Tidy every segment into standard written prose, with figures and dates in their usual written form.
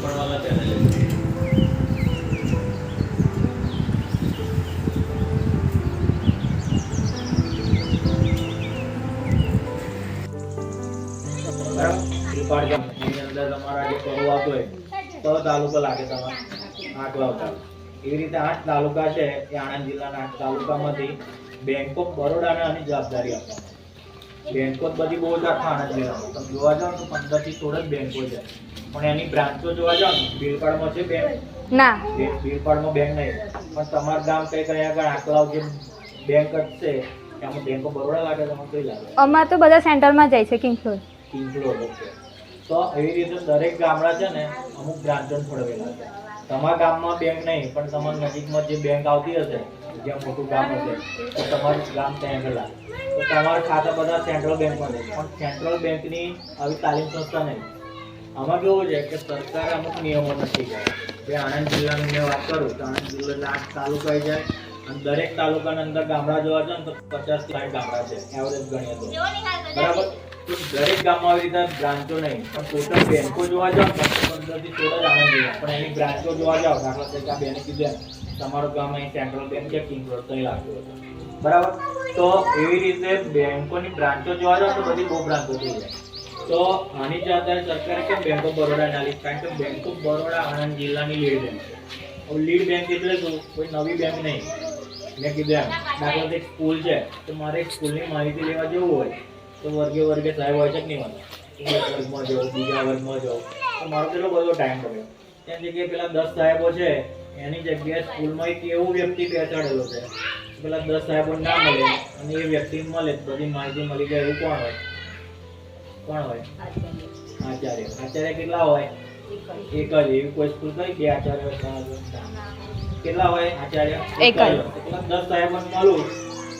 ઉપરવાલા channel બરાબર ની અંદર તમારા જે શરૂઆત હોય તો તાલુકો લાગે તમારે 8 વાવતા એવી રીતે 8 તાલુકા છે એ આણંદ જિલ્લાના 8 તાલુકામાંથી બેંક ઓફ બરોડાને આની જવાબદારી આપવામાં બેંકો બધી બહુ જ આખા આણંદ જિલ્લામાં તમે જોવા જાઓ તો 15 થી 16 જ બેંકો છે પણ એની બ્રાન્ચો જોવા જાઓ ને બિલપાડમાં છે બેંક ના બિલપાડમાં બેંક નહીં પણ તમારું ગામ કઈ કઈ આગળ આકલાવ જે બેંક જ છે એમાં બેંક ઓફ બરોડા લાગે તમને કઈ લાગે અમાર તો બધા સેન્ટરમાં જાય છે કિંગફ્લોર છે તો એવી રીતે દરેક ગામડા છે ને અમુક બ્રાન્ચો છોડવેલા છે તમારા ગામમાં બેંક નહીં પણ તમારા નજીકમાં જે બેંક આવતી હશે જ્યાં મોટું ગામ હશે તો તમારું ગામ ત્યાં આગળ લાગે તો તમારા ખાતા બધા સેન્ટ્રલ બેંકમાં છે પણ સેન્ટ્રલ બેંકની આવી તાલીમ સંસ્થા નહીં આમાં કેવું છે કે સરકારે અમુક નિયમો નથી કર્યા જે આણંદ જિલ્લાની મેં વાત કરું તો આણંદ જિલ્લો એટલે 8 તાલુકા આવી જાય અને દરેક તાલુકાની અંદર ગામડા જોવા જાય ને તો 50 થી 60 ગામડા છે એવરેજ ગણીએ તો બરાબર તો દરેક ગામમાં આવી રીતે બ્રાન્ચો નહીં પણ ટોટલ બેંકો જોવા જાવ તો 15 થી 16 આણંદ જિલ્લા પણ એની બ્રાન્ચો જોવા જાવ દાખલા તરીકે આ બેને કીધું તમારું ગામ અહીં સેન્ટ્રલ બેંક છે કિંગફ્લોર તો લાગતું હતું બરાબર તો એવી રીતે બેંકોની બ્રાન્ચો જોવા જાવ તો બધી બહુ બ્રાન્ચો થઈ જાય તો આની જવાબદારી સરકારે કેમ બેંક ઓફ બરોડા ના લીધી કારણ કે બેંક ઓફ બરોડા આણંદ જિલ્લાની લીડ બેંક છે લીડ બેંક એટલે શું કોઈ નવી બેંક નહીં મેં કીધું એમ દાખલા તરીકે સ્કૂલ છે તો મારે સ્કૂલની માહિતી લેવા જવું હોય તો વર્ગે સાહેબ હોય છે કે નહીં હોય એક વર્ગમાં જાઉં બીજા વર્ગમાં જાઉં તો મારો કેટલો બધો ટાઈમ બગડ્યો ત્યાં જગ્યાએ પેલા 10 સાહેબો છે એની જગ્યાએ સ્કૂલમાં એક એવું વ્યક્તિ બેસાડેલો છે પેલા 10 સાહેબો ના મળે અને એ વ્યક્તિ મળે બધી માહિતી મળી જાય એવું કોણ હોય આચાર્ય કેટલા હોય એક જ એવી કોઈ સ્કૂલ કઈ બે આચાર્ય કેટલા હોય આચાર્ય એક જ પેલા 10 સાહેબો મળું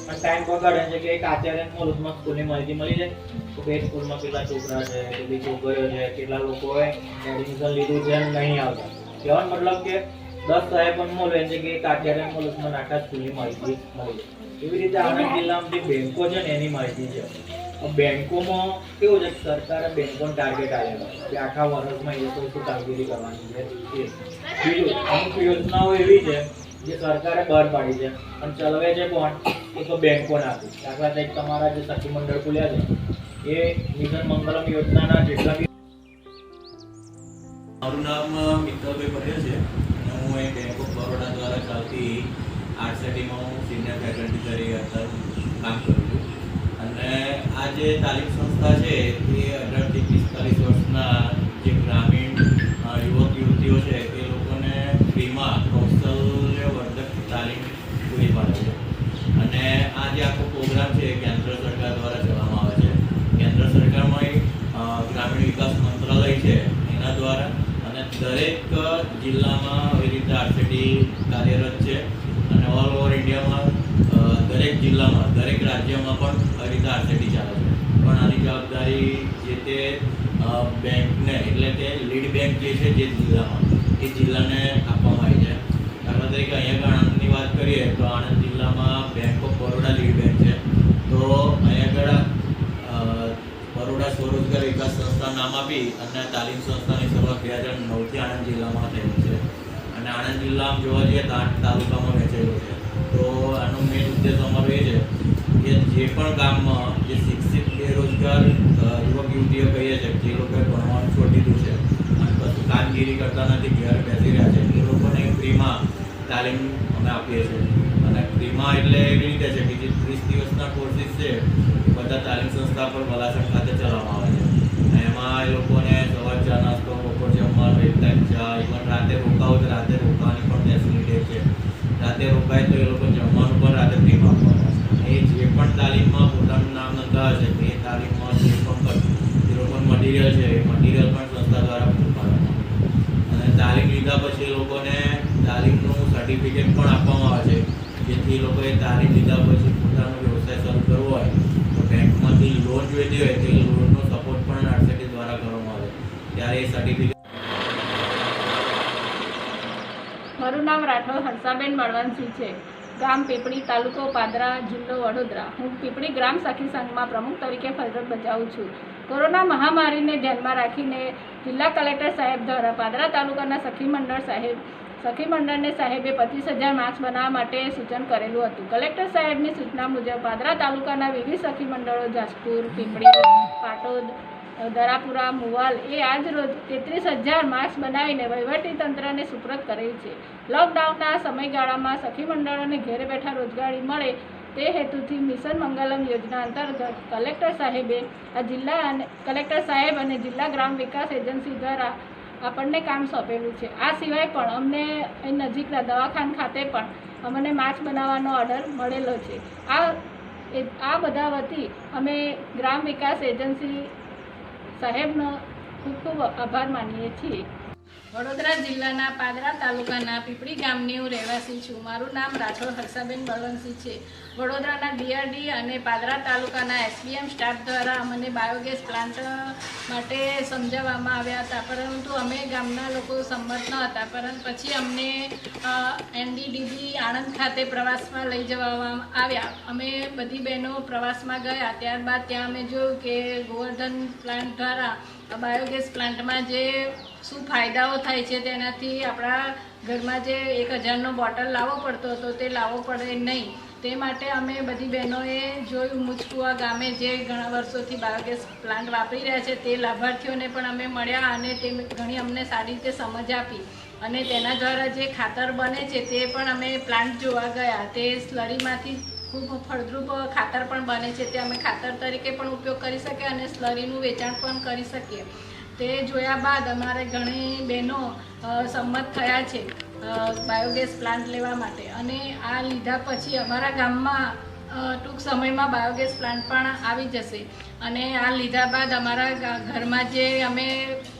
અને ટાઈમ બગાડે છે કે એક આચાર્ય મોલમાં સ્કૂલની માહિતી મળી જાય તો કે સ્કૂલમાં કેટલા છોકરા છે કેટલી છોકરીઓ છે કેટલા લોકોએ એડમિશન લીધું છે નહીં આવતા કહેવાનો મતલબ કે 10 સાહેબો મળે છે કે એક આચાર્ય મોલમાં આખા સ્કૂલની માહિતી મળી જાય એવી રીતે આણંદ જિલ્લામાં જે બેંકો છે ને એની માહિતી છે બેંકોમાં કેવું છે સરકારે બેંકોને ટાર્ગેટ આવેલો કે આખા વર્ષમાં એ લોકો શું કામગીરી કરવાની છે બીજું અમુક યોજનાઓ એવી છે જે સરકારે બહાર પાડી છે અને ચલાવે છે કોણ એ તો બેંકોને આપી દાખલા તરીકે તમારા જે સખી મંડળ ખુલ્યા છે એ મિશન મંગલમ યોજનાના જેટલા બી મારું નામ મિત્રભાઈ પટેલ છે અને હું એ બેંક ઓફ બરોડા દ્વારા ચાલતી આરસીટીમાં હું સિનિયર ફેકલ્ટી તરીકે અત્યારે કામ કરું છું અને આ જે તાલીમ સંસ્થા છે એ 18 થી 45 વર્ષના જે ગ્રામીણ યુવક યુવતીઓ છે એ લોકોને ફ્રીમાં કૌશલ્યવર્ધક તાલીમ પૂરી પાડે છે અને આ જે આખો પ્રોગ્રામ છે કેન્દ્ર સરકાર દ્વારા ચલાવવામાં આવે છે કેન્દ્ર સરકારમાં ગ્રામીણ વિકાસ મંત્રાલય છે એના દ્વારા અને દરેક જિલ્લામાં આવી રીતે આરસીટી કાર્યરત છે અને ઓલ ઓવર ઇન્ડિયામાં દરેક જિલ્લામાં દરેક રાજ્યમાં પણ આવી રીતે આરસીટી ચાલે છે પણ આની જવાબદારી જે તે બેંકને એટલે કે લીડ બેંક જે છે જે જિલ્લામાં એ જિલ્લાને આપવામાં આવી છે દાખલા તરીકે અહીંયા આણંદની વાત કરીએ તો આણંદ જિલ્લામાં bank of Baroda lead bank છે તો અહીંયા આગળ બરોડા સ્વરોજગાર વિકાસ સંસ્થા નામ આપી અને તાલીમ સંસ્થાની શરૂઆત 2009થી આણંદ જિલ્લામાં થયેલી છે અને આણંદ જિલ્લામાં જોવા જઈએ તો 8 તાલુકામાં વહેંચેલો છે તો આનો મેઇન ઉદ્દેશ અમારો એ છે કે જે પણ ગામમાં જે શિક્ષિત બેરોજગાર યુવક યુવતીઓ કહીએ છે જે લોકોએ ભણવાનું છોડી દીધું છે અને કશું કામગીરી કરતા નથી ઘેર બેસી રહ્યા છે એ લોકોને ફ્રીમાં તાલીમ અમે આપીએ છીએ અને ફ્રીમાં એટલે એવી રીતે છે કે જે 30 દિવસના કોર્સિસ છે એ બધા તાલીમ સંસ્થા પર બલાસણ ખાતે ચલાવવામાં આવે છે અને એમાં એ લોકોને સવાર ચા નાસ્તો બપોર જમવાનું એક ટાઈમ ચા ઇવન રાતે રોકાવો તો રાતે રોકાવાની પણ ફેસિલિટી છે રાતે રોકાય તો એ લોકો જમવાનું પણ રાતે ફ્રીમાં આપવાનું એ જે પણ તાલીમમાં પોતાનું નામ નોંધાવે છે એ તાલીમમાં જે પણ એ લોકોનું મટીરિયલ છે એ મટીરિયલ પણ સંસ્થા દ્વારા પૂરું પાડવામાં અને તાલીમ લીધા પછી એ લોકોને તાલીમનું સર્ટિફિકેટ પણ આપવામાં આવે છે જેથી એ લોકોએ તાલીમ લીધા પછી પોતાનો વ્યવસાય શરૂ કરવો હોય તો બેંકમાંથી લોન જોઈતી હોય તે લોનનો સપોર્ટ પણ આરસીટી દ્વારા કરવામાં આવે ત્યારે એ સર્ટિફિકેટ. મારું નામ રાઠોડ હંસાબેન બળવંતસિંહ છે. ગામ પીપળી, તાલુકો પાદરા, જિલ્લો વડોદરા. હું પીપળી ગ્રામ સખી સંઘમાં પ્રમુખ તરીકે ફરજ બજાવું છું. કોરોના મહામારીને ધ્યાનમાં રાખીને જિલ્લા કલેક્ટર સાહેબ દ્વારા પાદરા તાલુકાના સખી મંડળને સાહેબે 25,000 માસ્ક બનાવવા માટે સૂચન કરેલું હતું. કલેક્ટર સાહેબની સૂચના મુજબ પાદરા તાલુકાના વિવિધ સખી મંડળો જાસપુર, પીપળી, પાટોદ, દરાપુરા, મુવાલ આજ રોજ 33,000 માસ્ક બનાવીને વહીવટી તંત્રને સુપરત કરેલ છે. લોકડાઉનના સમયગાળામાં સખી મંડળોને ઘેર બેઠા રોજગારી મળે તે હેતુથી મિશન મંગલમ યોજના અંતર્ગત કલેક્ટર સાહેબ અને જિલ્લા ગ્રામ વિકાસ એજન્સી દ્વારા આપણને કામ સોંપેલું છે. આ સિવાય પણ અમને નજીકના દવાખાના ખાતે પણ અમને માસ્ક બનાવવાનો ઓર્ડર મળેલો છે. આ બધા વતી અમે ગ્રામ વિકાસ એજન્સી સાહેબનો ખૂબ ખૂબ આભાર માનીએ છીએ. વડોદરા જિલ્લાના પાદરા તાલુકાના પીપળી ગામની હું રહેવાસી છું. મારું નામ રાઠોડ હર્ષાબેન બળવંતસિંહ છે. વડોદરાના ડીઆરડી અને પાદરા તાલુકાના એસબીએમ સ્ટાફ દ્વારા અમને બાયોગેસ પ્લાન્ટ માટે સમજાવવામાં આવ્યા હતા, પરંતુ અમે ગામના લોકો સંમત ન હતા. પરંતુ પછી અમને એનડીડીબી આણંદ ખાતે પ્રવાસમાં લઈ જવામાં આવ્યા. અમે બધી બહેનો પ્રવાસમાં ગયા. ત્યારબાદ ત્યાં અમે જોયું કે ગોવર્ધન પ્લાન્ટ દ્વારા બાયોગેસ પ્લાન્ટમાં જે શું ફાયદાઓ થાય છે તેનાથી આપણા ઘરમાં જે 1,000નો બોટલ લાવવો પડતો હતો તે લાવવો પડે નહીં. તે માટે અમે બધી બહેનોએ જોયું. મુજકુવા ગામે જે ઘણા વર્ષોથી બાયોગેસ પ્લાન્ટ વાપરી રહ્યા છે તે લાભાર્થીઓને પણ અમે મળ્યા અને તે ઘણી અમને સારી રીતે સમજ આપી અને તેના દ્વારા જે ખાતર બને છે તે પણ અમે પ્લાન્ટ જોવા ગયા. તે સ્લરીમાંથી ખૂબ ફળદ્રુપ ખાતર પણ બને છે. તે અમે ખાતર તરીકે પણ ઉપયોગ કરી શકીએ અને સ્લરીનું વેચાણ પણ કરી શકીએ. તે જોયા બાદ અમારે ઘણી બહેનો સંમત થયા છે બાયોગેસ પ્લાન્ટ લેવા માટે. અને આ લીધા પછી અમારા ગામમાં ટૂંક સમયમાં બાયોગેસ પ્લાન્ટ પણ આવી જશે. અને આ લીધા બાદ અમારા ઘરમાં જે અમે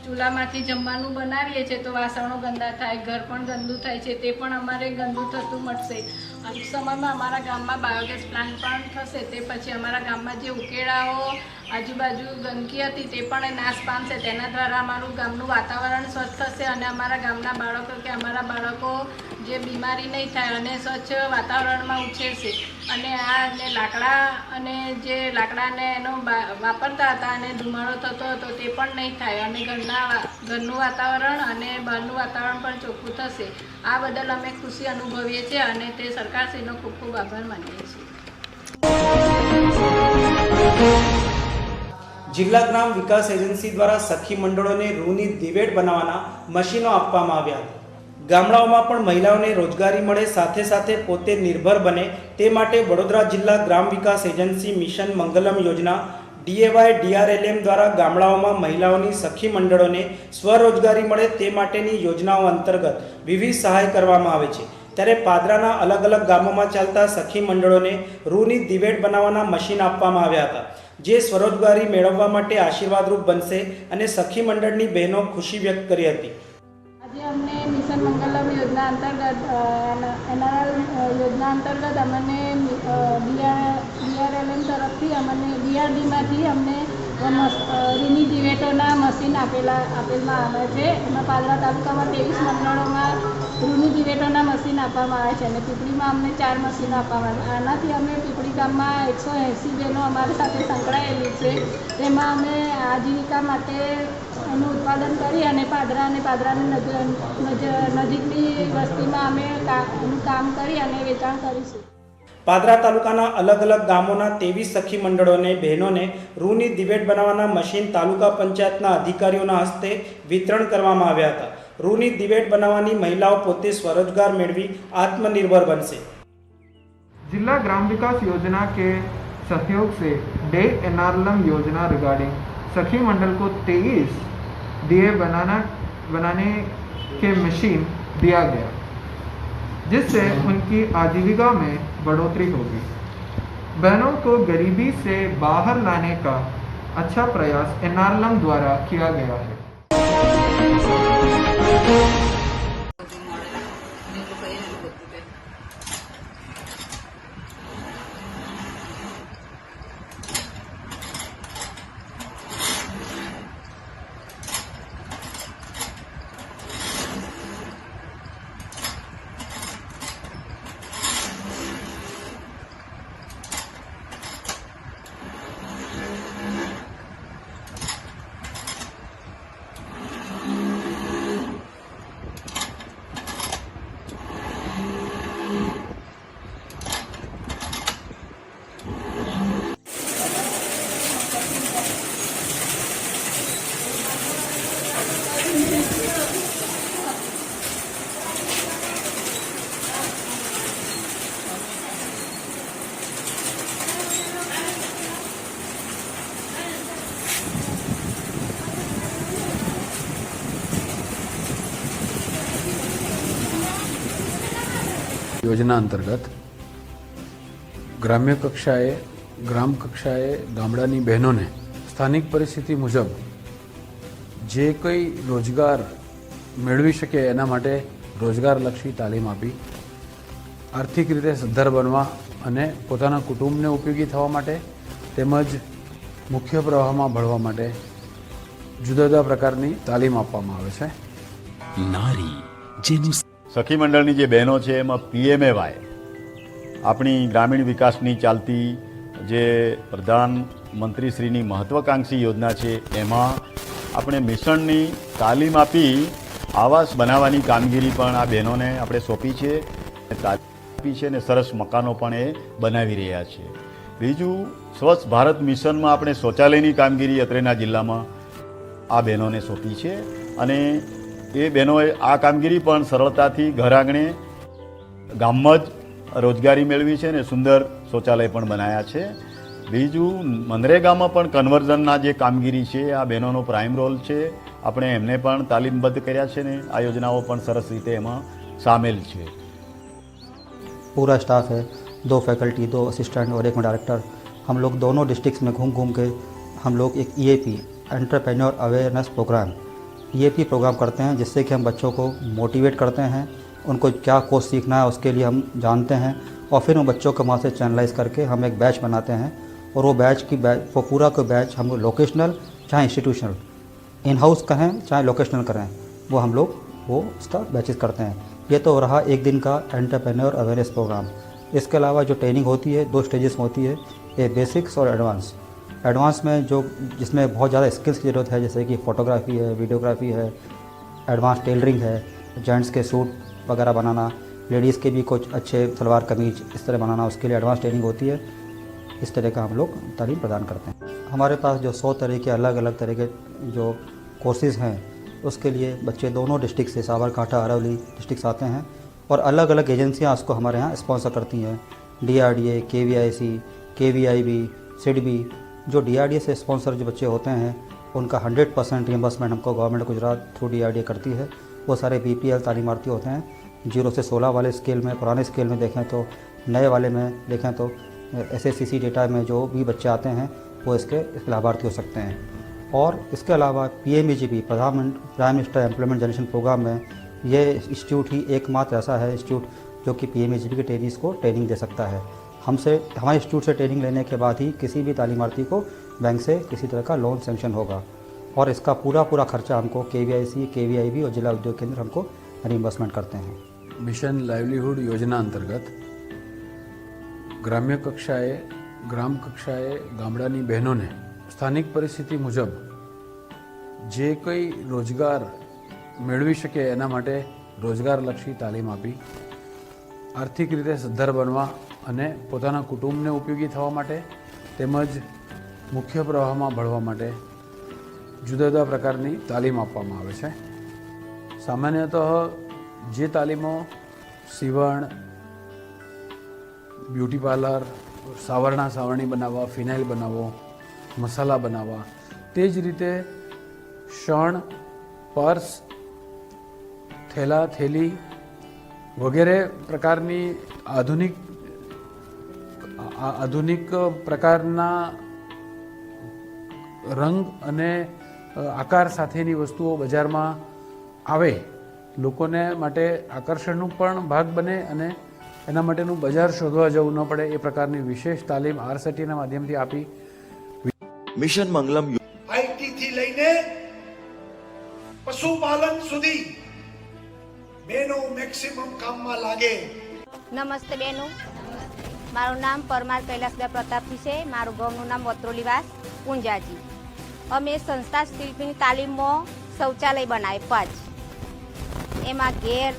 ચૂલામાંથી જમવાનું બનાવીએ છીએ તો વાસણો ગંદા થાય, ઘર પણ ગંદુ થાય છે, તે પણ અમારે ગંદુ થતું મટશે. ટૂંક સમયમાં અમારા ગામમાં બાયોગેસ પ્લાન્ટ પણ થશે. તે પછી અમારા ગામમાં જે ઉકેળાઓ આજુબાજુ ગંદકી હતી તે પણ નાશ પામશે. તેના દ્વારા અમારું ગામનું વાતાવરણ સ્વચ્છ થશે અને અમારા ગામના બાળકો જે બીમારી નહીં થાય અને સ્વચ્છ વાતાવરણમાં ઉછેરશે. અને આ લાકડાને એનો વાપરતા હતા અને ધુમાડો થતો હતો તે પણ નહીં થાય અને ઘરનું વાતાવરણ અને બહારનું વાતાવરણ પણ ચોખ્ખું થશે. આ બદલ અમે ખુશી અનુભવીએ છીએ અને તે સરકારશ્રીનો ખૂબ ખૂબ આભાર માનીએ છીએ. જિલ્લા ગ્રામ વિકાસ એજન્સી દ્વારા સખી મંડળોને રૂની દિવેટ બનાવવાના મશીનો આપવામાં આવ્યા હતા. ગામડાઓમાં પણ મહિલાઓને રોજગારી મળે, સાથે સાથે પોતે નિર્ભર બને તે માટે વડોદરા જિલ્લા ગ્રામ વિકાસ એજન્સી મિશન મંગલમ યોજના DAY/DRLM દ્વારા ગામડાઓમાં મહિલાઓની સખી મંડળોને સ્વરોજગારી મળે તે માટેની યોજનાઓ અંતર્ગત વિવિધ સહાય કરવામાં આવે છે. ત્યારે પાદરાના અલગ અલગ ગામોમાં ચાલતા સખી મંડળોને રૂની દિવેટ બનાવવાના મશીન આપવામાં આવ્યા હતા, જે સ્વરોજગારી મેળવવા માટે આશીર્વાદરૂપ બનશે અને સખી મંડળની બહેનો ખુશી વ્યક્ત કરી હતી. આજે અમને મિશન મંગલમ યોજના અંતર્ગત અમને DRLM તરફથી DRDમાંથી અમને રૂની દિવેટોના મશીન આપેલમાં આવે છે. એમાં પાદરા તાલુકામાં 23 મંડળોમાં રૂની દિવેટોના મશીન આપવામાં આવે છે અને પીપળીમાં અમને 4 મશીનો આપવામાં આવે છે. આનાથી અમે પીપળી ગામમાં 180 બહેનો અમારી સાથે સંકળાયેલી છે. તેમાં અમે આજીવિકા માટે એનું ઉત્પાદન કરી અને પાદરાની નજીકની વસ્તીમાં અમે એનું કામ કરી અને વેચાણ કરીશું. પાદરા તાલુકાના અલગ અલગ ગામોના 23 સખી મંડળોને બહેનોને રૂની દિવેટ બનાવવાના મશીન તાલુકા પંચાયતના અધિકારીઓના હસ્તે વિતરણ કરવામાં આવ્યા હતા. रूनी दिवेट बनावानी महिलाओं पोते स्वरोजगार मेळवी आत्मनिर्भर बनसे। जिला ग्राम विकास योजना के सहयोग से डे एनारलम योजना रिगार्डिंग सखी मंडल को 23 दिए बनाने के मशीन दिया गया, जिससे उनकी आजीविका में बढ़ोतरी होगी। बहनों को गरीबी से बाहर लाने का अच्छा प्रयास एनारलम द्वारा किया गया है। યોજના અંતર્ગત ગ્રામ્ય કક્ષાએ ગ્રામ કક્ષાએ ગામડાની બહેનોને સ્થાનિક પરિસ્થિતિ મુજબ જે કંઈ રોજગાર મેળવી શકે એના માટે રોજગારલક્ષી તાલીમ આપી આર્થિક રીતે સદ્ધર બનવા અને પોતાના કુટુંબને ઉપયોગી થવા માટે તેમજ મુખ્ય પ્રવાહમાં ભળવા માટે જુદા જુદા પ્રકારની તાલીમ આપવામાં આવે છે. નારી જેનું સખી મંડળની જે બહેનો છે એમાં PMAY આપણી ગ્રામીણ વિકાસની ચાલતી જે પ્રધાનમંત્રીશ્રીની મહત્વાકાંક્ષી યોજના છે એમાં આપણે મિશનની તાલીમ આપી આવાસ બનાવવાની કામગીરી પણ આ બહેનોને આપણે સોંપી છે, તાલીમ આપી છે અને સરસ મકાનો પણ એ બનાવી રહ્યા છે. બીજું સ્વચ્છ ભારત મિશનમાં આપણે શૌચાલયની કામગીરી અત્રેના જિલ્લામાં આ બહેનોને સોંપી છે અને એ બહેનોએ આ કામગીરી પણ સરળતાથી ઘર આંગણે ગામમાં જ રોજગારી મેળવી છે અને સુંદર શૌચાલય પણ બનાવ્યા છે. બીજું મનરેગામાં પણ કન્વર્ઝનના જે કામગીરી છે આ બહેનોનો પ્રાઇમ રોલ છે. આપણે એમને પણ તાલીમબદ્ધ કર્યા છે ને આ યોજનાઓ પણ સરસ રીતે એમાં સામેલ છે. पूरा स्टाफ है, 2 फैकल्टी, 2 असिस्टेंट और 1 डायरेक्टर. हम लोग दोनों डिस्ट्रिक्ट्स में घूम घूम के हम लोग एक EAP entrepreneur awareness programme EAP programme करते हैं, जिससे कि हम बच्चों को मोटिवेट करते हैं, उनको क्या कोर्स सीखना है उसके लिए हम जानते हैं और फिर उन बच्चों को वहाँ से चैनलाइज करके हम एक बैच बनाते हैं और वो पूरा का बैच हम लोग लोकेशनल चाहे इंस्टीट्यूशनल इन हाउस करें चाहे लोकेशनल करें वो हम लोग वो उसका बैचेस करते हैं. ये तो रहा एक दिन का एंटरप्रेन्योर अवेयरनेस प्रोग्राम. इसके अलावा जो ट्रेनिंग होती है 2 स्टेजेस में होती है, एक बेसिक्स और एडवांस. एडवांस में जो जिसमें बहुत ज़्यादा स्किल्स की ज़रूरत है, जैसे कि फ़ोटोग्राफी है, वीडियोग्राफी है, एडवांस टेलरिंग है, जेंट्स के सूट वगैरह बनाना, लेडीज़ के भी कुछ अच्छे सलवार कमीज इस तरह बनाना, उसके लिए एडवांस ट्रेनिंग होती है. इस तरह का हम लोग तालीम प्रदान करते हैं. हमारे पास जो 100 तरह के अलग अलग तरह के जो कोर्सेज़ हैं उसके लिए बच्चे दोनों डिस्ट्रिक्ट से साबरकांठा अरवली डिस्ट्रिक्ट आते हैं और अलग अलग एजेंसियां उसको हमारे यहाँ स्पॉन्सर करती हैं. DRDA, KVIC, KVIB, SIDBI. जो DRDA से स्पॉन्सर जो बच्चे होते हैं उनका 100% रियम्बर्समेंट हमको गवर्नमेंट गुजरात थ्रू DRDA करती है. वो सारे BPL तालीमार्थी होते हैं. 0 से 16 वाले स्केल में, पुराने स्केल में देखें तो, नए वाले में देखें तो SSCC डेटा में जो भी बच्चे आते हैं वो इसके लाभार्थी हो सकते हैं. और इसके अलावा PMEGP prime minister employment generation programme में ये इंस्टीट्यूट ही एकमात्र ऐसा है इंस्टीट्यूट जो कि PMEGP के ट्रेनिंग्स को ट्रेनिंग दे सकता है. हमारे इंस्टीट्यूट से ट्रेनिंग लेने के बाद ही किसी भी तालीमार्थी को बैंक से किसी तरह का लोन सेंक्शन होगा और इसका पूरा खर्चा हमको KVIC, KVIB और जिला उद्योग केंद्र हमको रिम्बर्समेंट करते हैं. મિશન લાઇવલીહુડ યોજના અંતર્ગત ગ્રામ્ય કક્ષાએ ગ્રામ કક્ષાએ ગામડાની બહેનોને સ્થાનિક પરિસ્થિતિ મુજબ જે કંઈ રોજગાર મેળવી શકે એના માટે રોજગારલક્ષી તાલીમ આપી આર્થિક રીતે સદ્ધર બનવા અને પોતાના કુટુંબને ઉપયોગી થવા માટે તેમજ મુખ્ય પ્રવાહમાં ભળવા માટે જુદા જુદા પ્રકારની તાલીમ આપવામાં આવે છે. સામાન્યતઃ જે તાલીમો સીવણ, બ્યુટી પાર્લર, સાવરણી બનાવવા, ફિનાઇલ બનાવવો, મસાલા બનાવવા, તે જ રીતે શણ, પર્સ, થેલા, થેલી વગેરે પ્રકારની આધુનિક પ્રકારના રંગ અને આકાર સાથેની વસ્તુઓ બજારમાં આવે, લોકોને માટે આકર્ષણનું પણ ભાગ બને અને એના માટેનું બજાર શોધવા જવું ન પડે એ પ્રકારની વિશેષ તાલીમ RCTના માધ્યમથી આપી મિશન મંગલમ IT થી લઈને પશુપાલન સુધી બેનો મેક્સિમમ કામમાં લાગે. નમસ્તે બેનો, મારું નામ પરમાર કૈલાસદા પ્રતાપજી છે. મારું ગામનું નામ વત્રોલીવાસ પૂંજાજી. અમે સંસ્થા શિલ્પીની તાલીમમાં શૌચાલય બનાવે 5. એમાં ઘેર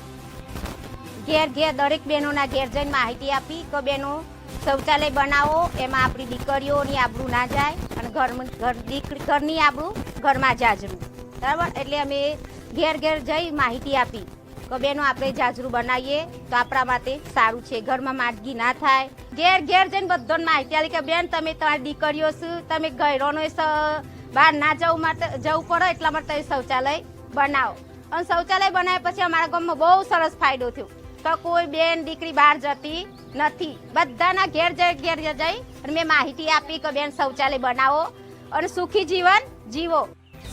દરેક બહેનોના ઘેર જઈને માહિતી આપી કે બહેનો શૌચાલય બનાવો, એમાં આપણી દીકરીઓની આબરૂ ના જાય અને ઘરની આબરૂ ઘરમાં જાજરૂ. બરાબર? એટલે અમે ઘેર જઈ માહિતી આપી કે બહેનો આપણે જાજરૂ બનાવીએ તો આપણા માટે સારું છે, ઘરમાં માંદગી ના થાય. ઘેર જઈને બધાને માહિતી આપી કે બેન તમે તમારી દીકરીઓ શું, તમે ગયરોનો બહાર ના જવું પડે એટલા માટે તમે શૌચાલય બનાવો. અને શૌચાલય બનાવ્યા પછી અમારા ગામમાં બહુ સરસ ફાયદો થયો. તો કોઈ બેન દીકરી બહાર જતી નથી. બધાના ઘેર જઈ અને મેં માહિતી આપી કે બેન શૌચાલય બનાવો અને સુખી જીવન જીવો.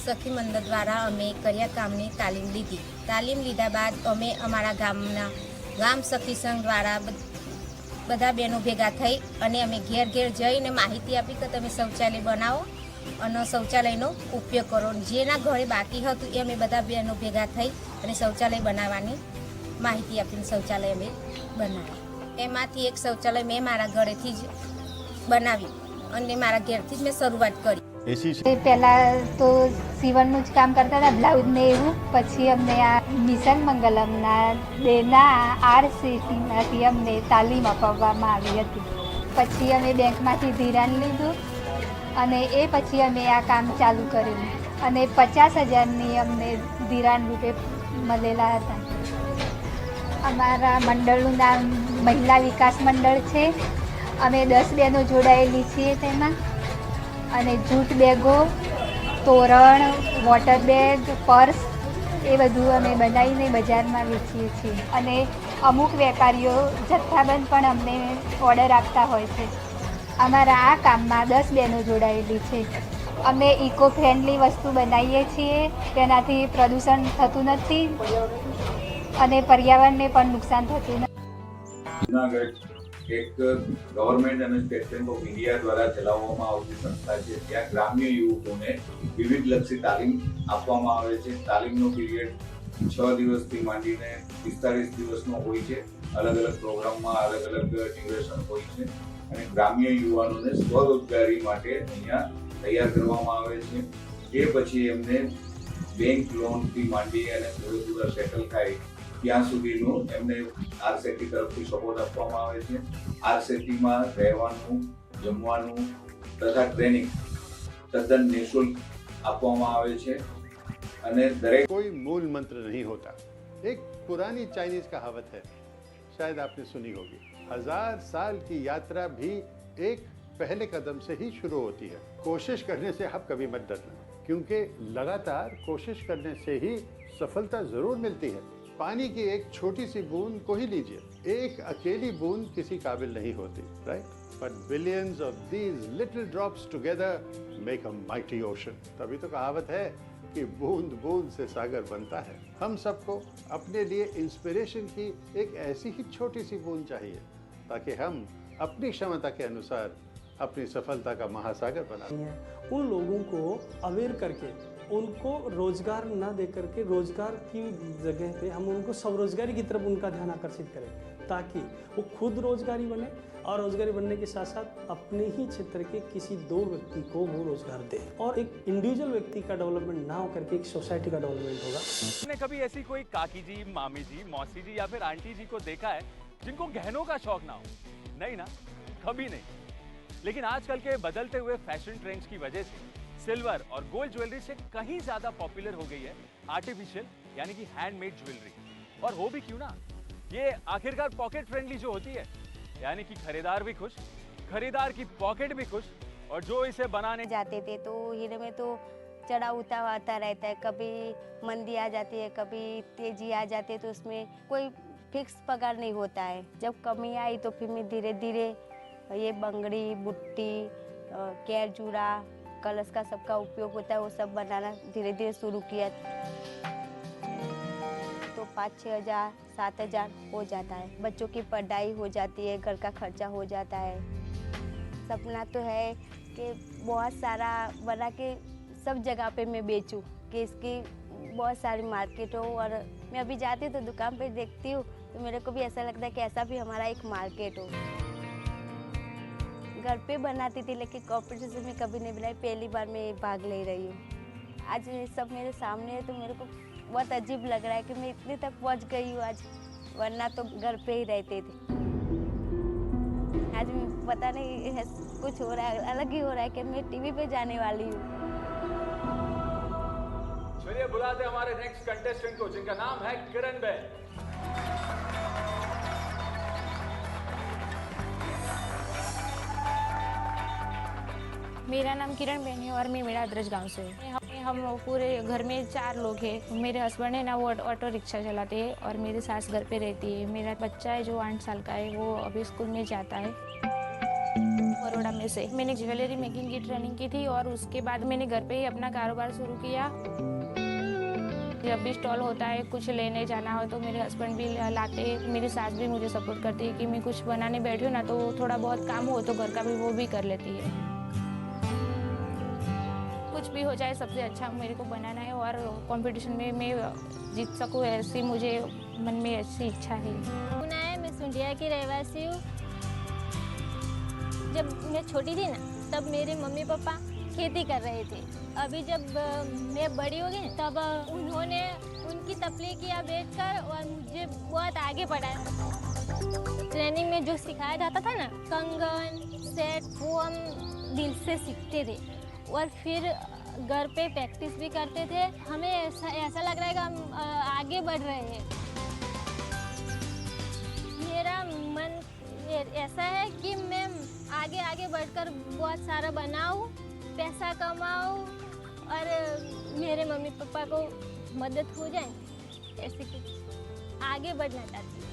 સખી મંડળ દ્વારા અમે કર્યા કામની તાલીમ લીધી. તાલીમ લીધા બાદ અમે અમારા ગામ સખી સંઘ દ્વારા બધા બહેનો ભેગા થઈ અને અમે ઘેર જઈને માહિતી આપી કે તમે શૌચાલય બનાવો અને શૌચાલયનો ઉપયોગ કરો. જેના ઘરે બાકી હતું એ અમે બધા બહેનો ભેગા થઈ અને શૌચાલય બનાવવાની માહિતી આપીને શૌચાલય અમે બનાવ્યું. એમાંથી એક શૌચાલય મેં મારા ઘરેથી જ બનાવ્યું અને મારા ઘેરથી જ મેં શરૂઆત કરી. પહેલાં તો સીવણનું જ કામ કરતા હતા, બ્લાઉઝ ને એવું. પછી અમને આ મિશન મંગલમના દેના RCCમાંથી અમને તાલીમ આપવામાં આવી હતી. પછી અમે બેંકમાંથી ધિરાણ લીધું અને એ પછી અમે આ કામ ચાલુ કર્યું અને 50,000ની અમને ધિરાણ રૂપે મળેલા હતા. અમારા મંડળનું નામ મહિલા વિકાસ મંડળ છે. અમે 10 બહેનો જોડાયેલી છીએ તેમાં અને જૂટ બેગો, તોરણ, વોટર બેગ, પર્સ એ બધું અમે બનાવીને બજારમાં વેચીએ છીએ. અને અમુક વેપારીઓ જથ્થાબંધ પણ અમને ઓર્ડર આપતા હોય છે. અમારા આ કામમાં 10 બહેનો જોડાયેલી છે. અમે ઇકો ફ્રેન્ડલી વસ્તુ બનાવીએ છીએ, તેનાથી પ્રદૂષણ થતું નથી અને પર્યાવરણને પણ નુકસાન થતું નથી. એક ગવર્મેન્ટ અને સ્ટેટ બેંક ઓફ ઇન્ડિયા દ્વારા ચલાવવામાં આવતી સંસ્થા છે. ત્યાં ગ્રામ્ય યુવકોને વિવિધ લક્ષી તાલીમ આપવામાં આવે છે. તાલીમનો પીરિયડ 6 દિવસથી માંડીને 45 દિવસનો હોય છે. અલગ અલગ પ્રોગ્રામમાં અલગ અલગ ડ્યુરેશન હોય છે અને ગ્રામ્ય યુવાનોને સ્વરોજગારી માટે અહીંયા તૈયાર કરવામાં આવે છે. એ પછી એમને બેંક લોનથી માંડી અને પૂરેપૂરા સેટલ થાય ત્યાં સુધીનું એમને RCT તરફથી સપોર્ટ આપવામાં આવે છે. RCTમાં રહેવાનું, જમવાનું તથા ટ્રેનિંગ તદ્દન નિઃશુલ્ક આપવામાં આવે છે અને દરેક कोई मूल मंत्र नहीं होता. एक पुरानी चाइनीज कहावत है, शायद आपने सुनी होगी. 1000 साल की यात्रा भी एक पहले कदम से ही शुरू होती है. कोशिश करने से आप कभी मत डरना, क्योंकि लगातार कोशिश करने से ही सफलता जरूर मिलती है. पानी की एक छोटी सी बूंद को ही लीजिए. एक अकेली बूंद किसी काबिल नहीं होती, right? But billions of these little drops together make a mighty ocean. तभी तो कहावत है कि बूंद बूंद से सागर बनता है. हम सबको अपने लिए इंस्पिरेशन की एक ऐसी ही छोटी सी बूंद चाहिए ताकि हम अपनी क्षमता के अनुसार अपनी सफलता का महासागर बना. उन लोगों को अवेयर करके उनको रोजगार न दे करके रोजगार की जगह पे हम उनको स्वरोजगारी की तरफ उनका ध्यान आकर्षित करें, ताकि वो खुद रोजगारी बने और रोजगारी बनने के साथ साथ अपने ही क्षेत्र के किसी 2 व्यक्ति को वो रोजगार दे. और एक इंडिविजुअल व्यक्ति का डेवलपमेंट ना होकर के एक सोसाइटी का डेवलपमेंट होगा. आपने कभी ऐसी कोई काकी जी, मामी जी, मौसी जी या फिर आंटी जी को देखा है जिनको गहनों का शौक ना हो? नहीं ना, कभी नहीं. लेकिन आजकल के बदलते हुए फैशन ट्रेंड्स की वजह से सिल्वर और गोल्ड ज्वेलरी से कहीं ज्यादा पॉपुलर हो गई है आर्टिफिशियल यानी कि हैंडमेड ज्वेलरी. और हो भी क्यों ना, ये आखिरकार पॉकेट फ्रेंडली जो होती है, यानी कि खरीदार भी खुश, खरीदार की पॉकेट भी खुश, और जो इसे बनाने जाते थे तो हीरे में तो चढ़ाव उतार आता रहता है. कभी मंदी आ जाती है, कभी तेजी आ जाती है, तो उसमें कोई फिक्स पगार नहीं होता है. जब कमी आई तो फिर मैं धीरे धीरे ये बंगड़ी, बुट्टी, कैरजूरा, कलश का सबका उपयोग होता है वो सब बनाना धीरे धीरे शुरू किया. तो 5-6 हज़ार 7 हज़ार हो जाता है. बच्चों की पढ़ाई हो जाती है, घर का खर्चा हो जाता है. सपना तो है कि बहुत सारा बना के सब जगह पे मैं बेचूं, कि इसकी बहुत सारी मार्केट हो. और मैं अभी जाती हूँ तो दुकान पे देखती हूँ तो मेरे को भी ऐसा लगता है कि ऐसा भी हमारा एक मार्केट हो. घर पे बनाती थी लेकिन कॉम्पिटिशन में कभी नहीं बनाई. पहली बार मैं भाग ले रही हूँ. आज सब मेरे सामने है तो मेरे को बहुत अजीब लग रहा है कि मैं इतने तक पहुँच गई हूँ आज, वरना तो घर पे ही रहते थे. आज पता नहीं कुछ हो रहा है, अलग ही हो रहा है कि मैं टीवी पे जाने वाली हूँ. चलिए बुलाते हमारे नेक्स्ट कंटेस्टेंट को, जिनका नाम है किरण बहन. मेरा नाम किरण बहन है और मैं मेराद्रज गांव से हूँ. हम पूरे घर में 4 लोग हैं। मेरे हस्बैंड है ना, वो ऑटो रिक्शा चलाते हैं और मेरी सास घर पे रहती है। मेरा बच्चा है जो 8 साल का है, वो अभी स्कूल में जाता है। बड़ौदा में से मैंने ज्वेलरी मेकिंग की ट्रेनिंग की थी और उसके बाद मैंने घर पे ही अपना कारोबार शुरू किया। जब भी स्टॉल होता है, कुछ लेने जाना हो तो मेरे हस्बैंड भी लाते हैं, मेरी सास भी मुझे सपोर्ट करती है कि मैं कुछ बनाने बैठी हूँ ना तो थोड़ा बहुत काम हो तो घर का भी वो भी कर लेती है। कुछ भी हो जाए सबसे अच्छा मेरे को बनाना है और कंपटीशन में मैं जीत सकूँ, ऐसी मुझे मन में ऐसी इच्छा है। मैं सुंडिया की रहवासी हूँ। जब मैं छोटी थी ना तब मेरे मम्मी पापा खेती कर रहे थे। अभी जब मैं बड़ी हो गई तब उन्होंने उनकी तकलीफियाँ देखकर और मुझे बहुत आगे बढ़ाया। ट्रेनिंग में जो सिखाया जाता था ना, कंगन सेट, वो हम दिल से सीखते थे और फिर घर पे प्रैक्टिस भी करते थे। हमें ऐसा लग रहा है कि हम आगे बढ़ रहे हैं। मेरा मन ऐसा है कि मैं आगे बढ़कर बहुत सारा बनाऊं, पैसा कमाऊं और मेरे मम्मी पापा को मदद हो जाए, ऐसे कुछ आगे बढ़ना चाहती हूँ।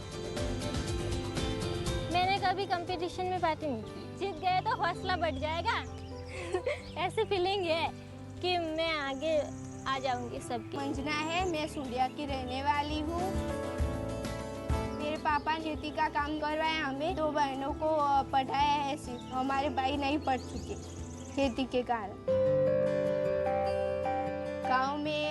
मैंने कभी कंपटीशन में पार्टी नहीं की, जीत गए तो हौसला बढ़ जाएगा। ऐसी फीलिंग है कि मैं आगे आ जाऊंगी सबकी। मंजना है, मैं सुंडिया की रहने वाली हूँ। मेरे पापा खेती का काम करवाए, हमें 2 बहनों को पढ़ाया है। सिर्फ हमारे भाई नहीं पढ़ सके खेती के कारण। गांव में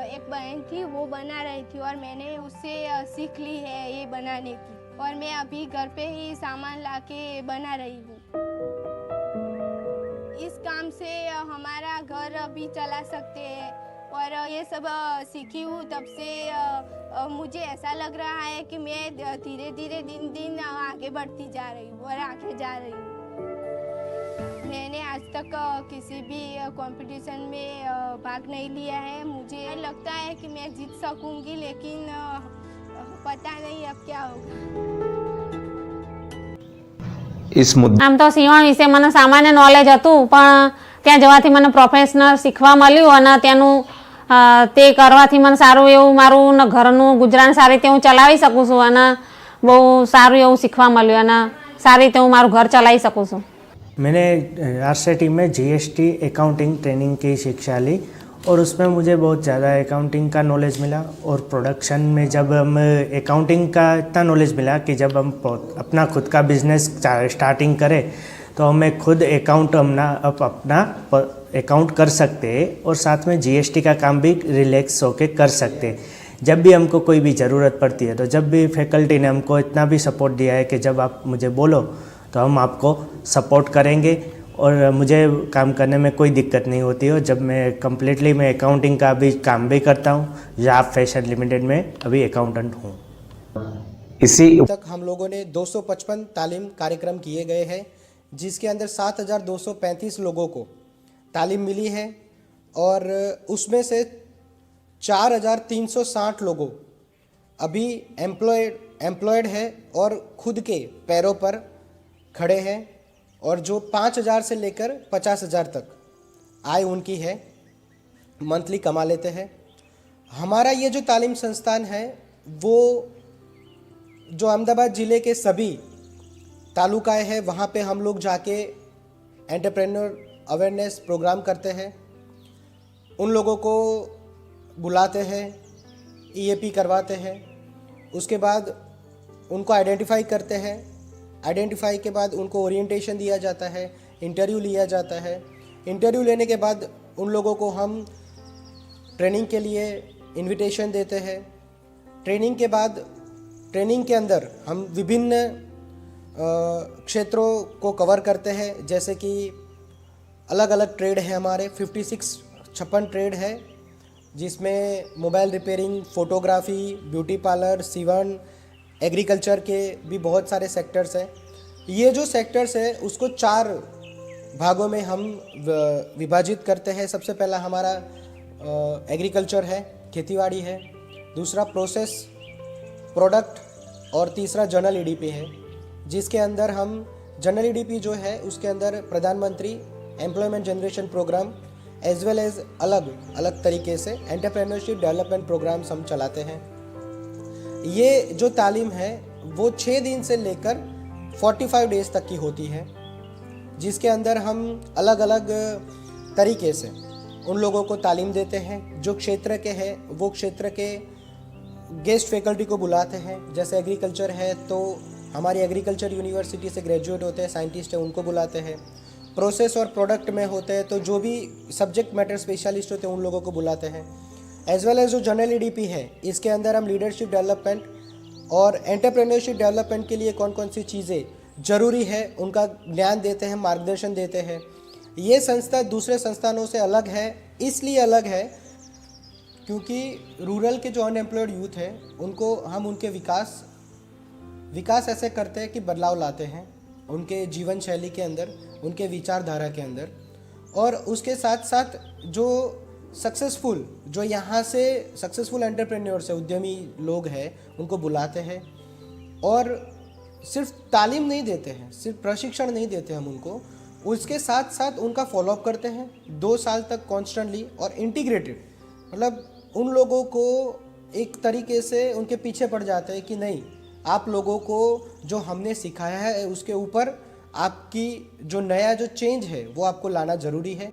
एक बहन थी, वो बना रही थी और मैंने उससे सीख ली है ये बनाने की और मैं अभी घर पे ही सामान लाके बना रही हूँ। इस काम से हमारा घर भी चला सकते हैं और ये सब सीखी हूँ। तब से मुझे ऐसा लग रहा है कि मैं धीरे धीरे दिन दिन आगे बढ़ती जा रही हूँ और आगे जा रही हूँ। मैंने आज तक किसी भी कंपटीशन में भाग नहीं लिया है। मुझे लगता है कि मैं जीत सकूंगी, लेकिन पता नहीं अब क्या होगा। આમ તો સીવણ વિશે મને સામાન્ય નોલેજ હતું, પણ ત્યાં જવાથી મને પ્રોફેશનલ શીખવા મળ્યું અને ત્યાંનું તે કરવાથી મને સારું એવું મારું ઘરનું ગુજરાન સારી રીતે હું ચલાવી શકું છું અને બહુ સારું એવું શીખવા મળ્યું અને સારી રીતે હું મારું ઘર ચલાવી શકું છું। मैंने RCT में GST अकाउंटिंग ट्रेनिंग की शिक्षा ली और उसमें मुझे बहुत ज़्यादा अकाउंटिंग का नॉलेज मिला और प्रोडक्शन में जब हम अकाउंटिंग का इतना नॉलेज मिला कि जब हम अपना खुद का बिजनेस स्टार्टिंग करें तो हमें खुद अपना अकाउंट कर सकते हैं और साथ में GST का काम भी रिलैक्स होके कर सकते हैं। जब भी हमको कोई भी ज़रूरत पड़ती है तो जब भी फैकल्टी ने हमको इतना भी सपोर्ट दिया है कि जब आप मुझे बोलो तो हम आपको सपोर्ट करेंगे और मुझे काम करने में कोई दिक्कत नहीं होती है। जब मैं कम्प्लीटली मैं अकाउंटिंग का भी काम भी करता हूँ। जाप फैशन लिमिटेड में अभी अकाउंटेंट हूँ। इसी तक हम लोगों ने 255 तालीम कार्यक्रम किए गए हैं, जिसके अंदर 7,235 लोगों को तालीम मिली है और उसमें से 4,360 लोगों अभी एम्प्लॉयड है और खुद के पैरों पर खड़े हैं और जो 5,000 से लेकर 50,000 तक आय उनकी है, मंथली कमा लेते हैं। हमारा ये जो तालीम संस्थान है वो जो अहमदाबाद ज़िले के सभी तालुकाएँ हैं वहाँ पे हम लोग जाके एंटरप्रेन्योर अवेयरनेस प्रोग्राम करते हैं। उन लोगों को बुलाते हैं, EAP करवाते हैं, उसके बाद उनको आइडेंटिफाई करते हैं। आइडेंटिफाई के बाद उनको ओरिएंटेशन दिया जाता है, इंटरव्यू लिया जाता है। इंटरव्यू लेने के बाद उन लोगों को हम ट्रेनिंग के लिए इनविटेशन देते हैं। ट्रेनिंग के बाद ट्रेनिंग के अंदर हम विभिन्न क्षेत्रों को कवर करते हैं, जैसे कि अलग अलग ट्रेड है हमारे 56 ट्रेड है, जिसमें mobile repairing, photography, beauty parlour, सीवन, एग्रीकल्चर के भी बहुत सारे सेक्टर्स हैं। ये जो सेक्टर्स है उसको 4 भागों में हम विभाजित करते हैं। सबसे पहला हमारा एग्रीकल्चर है, खेतीबाड़ी है, दूसरा प्रोसेस प्रोडक्ट और तीसरा जनरल EDP है, जिसके अंदर हम जनरल EDP जो है उसके अंदर प्रधानमंत्री employment generation programme as well as अलग अलग तरीके से एंटरप्रेन्योरशिप डेवलपमेंट प्रोग्राम्स हम चलाते हैं। ये जो तालीम है वो 6 दिन से लेकर 45 डेज तक की होती है, जिसके अंदर हम अलग अलग तरीके से उन लोगों को तालीम देते हैं। जो क्षेत्र के हैं वो क्षेत्र के गेस्ट फैकल्टी को बुलाते हैं। जैसे एग्रीकल्चर है तो हमारी एग्रीकल्चर यूनिवर्सिटी से ग्रेजुएट होते हैं, साइंटिस्ट हैं, उनको बुलाते हैं। प्रोसेस और प्रोडक्ट में होते हैं तो जो भी सब्जेक्ट मैटर स्पेशलिस्ट होते हैं उन लोगों को बुलाते हैं। एज वेल एज जो जनरल ईडीपी है, इसके अंदर हम लीडरशिप डेवलपमेंट और एंटरप्रेन्योरशिप डेवलपमेंट के लिए कौन कौन सी चीज़ें ज़रूरी है उनका ज्ञान देते हैं, मार्गदर्शन देते हैं। ये संस्था दूसरे संस्थानों से अलग है, इसलिए अलग है क्योंकि रूरल के जो अनएम्प्लॉयड यूथ है उनको हम उनके विकास ऐसे करते हैं कि बदलाव लाते हैं उनके जीवन शैली के अंदर, उनके विचारधारा के अंदर। और उसके साथ साथ जो जो यहाँ से सक्सेसफुल एंटरप्रेन्योर्स है, उद्यमी लोग हैं, उनको बुलाते हैं और सिर्फ तालीम नहीं देते हैं, सिर्फ प्रशिक्षण नहीं देते हम उनको, उसके साथ साथ उनका फॉलोअप करते हैं 2 साल तक कॉन्स्टेंटली और इंटीग्रेटेड। मतलब उन लोगों को एक तरीके से उनके पीछे पड़ जाते हैं कि नहीं, आप लोगों को जो हमने सिखाया है उसके ऊपर आपकी जो नया जो चेंज है वो आपको लाना ज़रूरी है।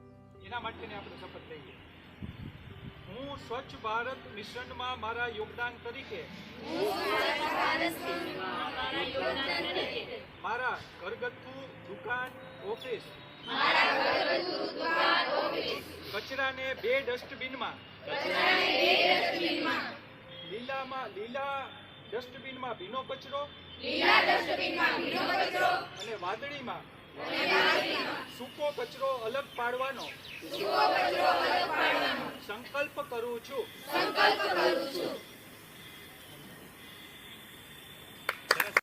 स्वच्छ भारत मिशन में मारा योगदान तरीके मारा घरगथ्थू दुकान ऑफिस कचरा ने 2 डस्टबिन में લીલા ડસ્ટબિનમાં ભીનો કચરો અને વાદળીમાં સૂકો કચરો અલગ પાડવાનો સંકલ્પ કરું છું।